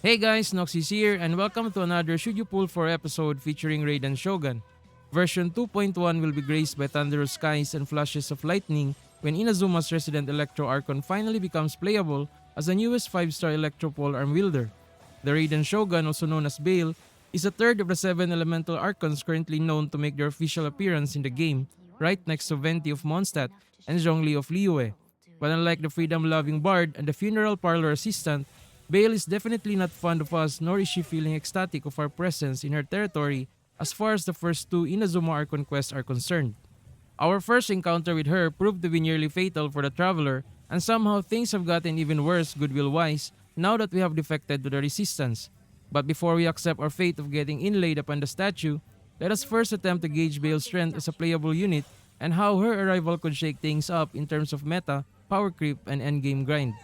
Hey guys, Noxxis here and welcome to another Should You Pull For episode featuring Raiden Shogun. Version 2.1 will be graced by thunderous skies and flashes of lightning when Inazuma's resident Electro Archon finally becomes playable as the newest 5-star Electro Pole Arm wielder. The Raiden Shogun, also known as Baal, is a third of the 7 elemental Archons currently known to make their official appearance in the game, right next to Venti of Mondstadt and Zhongli of Liyue. But unlike the freedom-loving bard and the funeral parlor assistant, Baal is definitely not fond of us, nor is she feeling ecstatic of our presence in her territory as far as the first two Inazuma Archon quests are concerned. Our first encounter with her proved to be nearly fatal for the traveler, and somehow things have gotten even worse goodwill-wise now that we have defected to the resistance. But before we accept our fate of getting inlaid upon the statue, let us first attempt to gauge Baal's strength as a playable unit and how her arrival could shake things up in terms of meta, power creep, and endgame grind.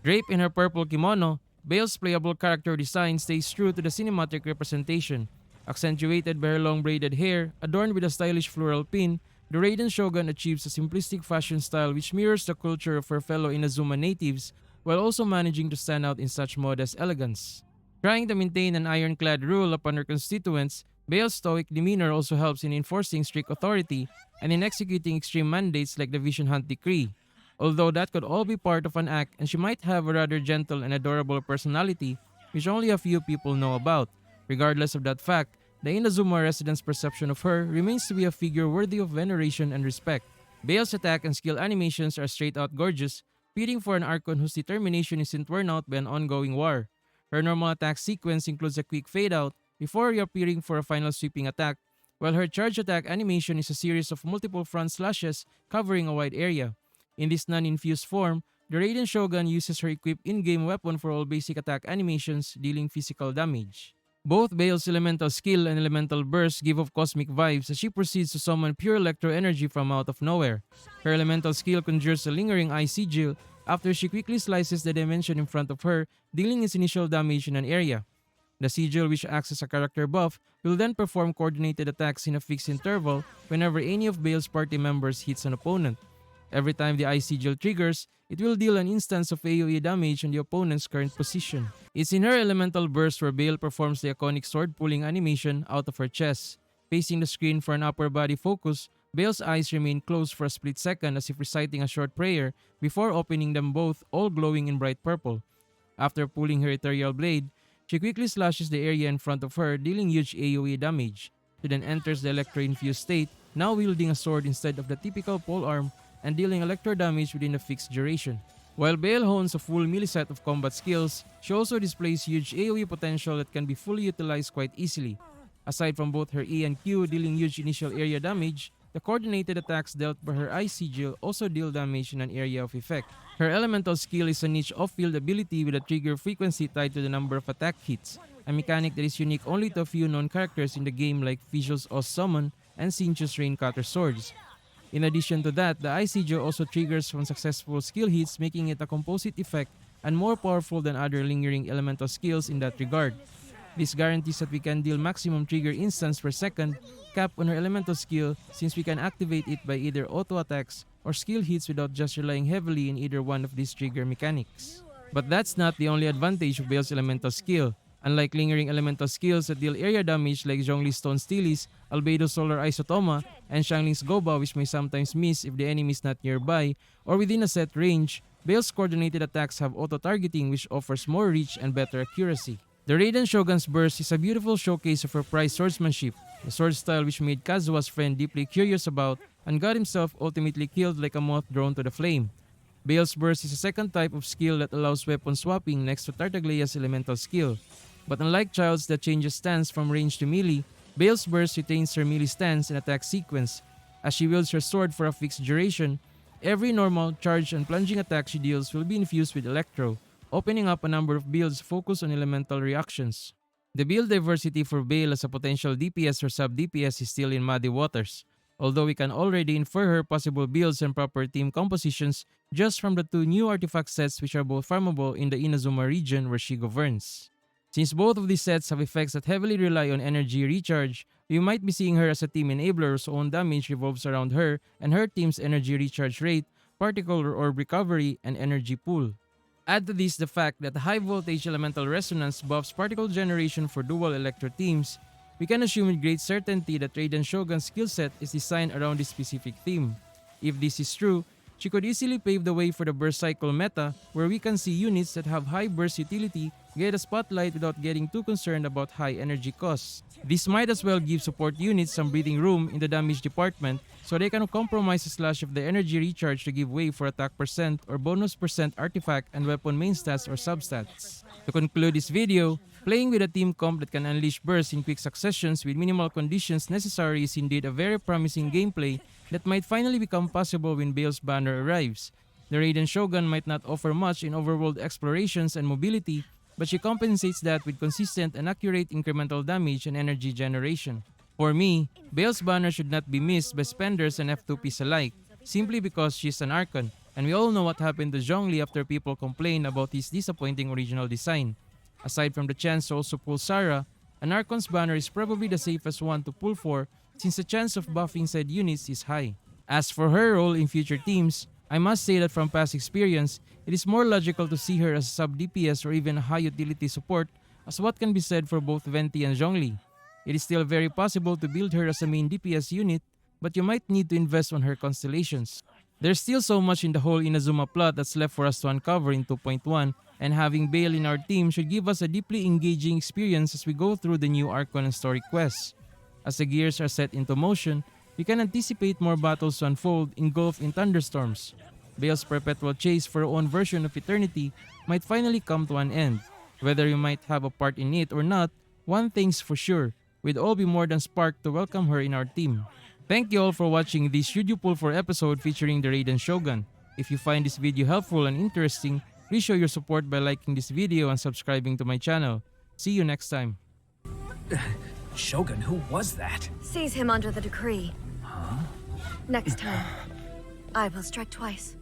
Draped in her purple kimono, Baal's playable character design stays true to the cinematic representation. Accentuated by her long braided hair, adorned with a stylish floral pin, the Raiden Shogun achieves a simplistic fashion style which mirrors the culture of her fellow Inazuma natives, while also managing to stand out in such modest elegance. Trying to maintain an ironclad rule upon her constituents, Baal's stoic demeanor also helps in enforcing strict authority and in executing extreme mandates like the Vision Hunt Decree. Although that could all be part of an act and she might have a rather gentle and adorable personality which only a few people know about. Regardless of that fact, the Inazuma residents' perception of her remains to be a figure worthy of veneration and respect. Baal's attack and skill animations are straight out gorgeous, fitting for an Archon whose determination isn't worn out by an ongoing war. Her normal attack sequence includes a quick fade out before reappearing for a final sweeping attack, while her charge attack animation is a series of multiple front slashes covering a wide area. In this non-infused form, the Raiden Shogun uses her equipped in-game weapon for all basic attack animations, dealing physical damage. Both Baal's elemental skill and elemental burst give off cosmic vibes as she proceeds to summon pure electro energy from out of nowhere. Her elemental skill conjures a lingering eye sigil after she quickly slices the dimension in front of her, dealing its initial damage in an area. The sigil, which acts as a character buff, will then perform coordinated attacks in a fixed interval whenever any of Baal's party members hits an opponent. Every time the Ice Sigil triggers, it will deal an instance of AoE damage on the opponent's current position. It's in her elemental burst where Baal performs the iconic sword pulling animation out of her chest. Facing the screen for an upper body focus, Baal's eyes remain closed for a split second as if reciting a short prayer before opening them both, all glowing in bright purple. After pulling her ethereal blade, she quickly slashes the area in front of her, dealing huge AoE damage. She then enters the electro-infused state, now wielding a sword instead of the typical polearm, and dealing electro damage within a fixed duration. While Baal hones a full melee set of combat skills, she also displays huge AoE potential that can be fully utilized quite easily. Aside from both her E and Q dealing huge initial area damage, the coordinated attacks dealt by her Ice Sigil also deal damage in an area of effect. Her elemental skill is a niche off-field ability with a trigger frequency tied to the number of attack hits, a mechanic that is unique only to a few known characters in the game like Visual's Oz Summon and Sinchu's Raincutter Swords. In addition to that, the Ice Sigil also triggers from successful skill hits, making it a composite effect and more powerful than other lingering elemental skills in that regard. This guarantees that we can deal maximum trigger instance per second, cap on her elemental skill since we can activate it by either auto attacks or skill hits without just relying heavily in either one of these trigger mechanics. But that's not the only advantage of Baal's elemental skill. Unlike lingering elemental skills that deal area damage like Zhongli's Stone Steelies, Albedo's Solar Isotoma, and Xiangling's Goba, which may sometimes miss if the enemy is not nearby or within a set range, Baal's coordinated attacks have auto-targeting which offers more reach and better accuracy. The Raiden Shogun's burst is a beautiful showcase of her prized swordsmanship, a sword style which made Kazuha's friend deeply curious about and got himself ultimately killed like a moth drawn to the flame. Baal's burst is a second type of skill that allows weapon swapping next to Tartaglia's elemental skill. But unlike Child's that changes stance from range to melee, Baal's burst retains her melee stance and attack sequence. As she wields her sword for a fixed duration, every normal, charge, and plunging attack she deals will be infused with Electro, opening up a number of builds focused on elemental reactions. The build diversity for Baal as a potential DPS or sub-DPS is still in muddy waters, although we can already infer her possible builds and proper team compositions just from the two new artifact sets which are both farmable in the Inazuma region where she governs. Since both of these sets have effects that heavily rely on energy recharge, we might be seeing her as a team enabler whose own damage revolves around her and her team's energy recharge rate, particle or orb recovery, and energy pool. Add to this the fact that high voltage elemental resonance buffs particle generation for dual electro teams, we can assume with great certainty that Raiden Shogun's skillset is designed around this specific theme. If this is true, she could easily pave the way for the burst cycle meta, where we can see units that have high burst utility get a spotlight without getting too concerned about high energy costs. This might as well give support units some breathing room in the damage department, so they can compromise a slash of the energy recharge to give way for attack percent or bonus percent artifact and weapon main stats or substats. To conclude this video, playing with a team comp that can unleash bursts in quick successions with minimal conditions necessary is indeed a very promising gameplay that might finally become possible when Baal's banner arrives. The Raiden Shogun might not offer much in overworld explorations and mobility, but she compensates that with consistent and accurate incremental damage and energy generation. For me, Baal's banner should not be missed by spenders and F2Ps alike, simply because she's an Archon, and we all know what happened to Zhongli after people complained about his disappointing original design. Aside from the chance to also pull Sarah, an Archon's banner is probably the safest one to pull for since the chance of buffing said units is high. As for her role in future teams, I must say that from past experience, it is more logical to see her as a sub DPS or even a high utility support, as what can be said for both Venti and Zhongli. It is still very possible to build her as a main DPS unit, but you might need to invest on her constellations. There's still so much in the whole Inazuma plot that's left for us to uncover in 2.1, and having Baal in our team should give us a deeply engaging experience as we go through the new Archon and story quests. As the gears are set into motion, we can anticipate more battles to unfold engulfed in thunderstorms. Baal's perpetual chase for her own version of eternity might finally come to an end. Whether you might have a part in it or not, one thing's for sure, we'd all be more than sparked to welcome her in our team. Thank you all for watching this Should You Pull For episode featuring the Raiden Shogun. If you find this video helpful and interesting, please show your support by liking this video and subscribing to my channel. See you next time. Shogun, who was that? Seize him under the decree. Next time, I will strike twice.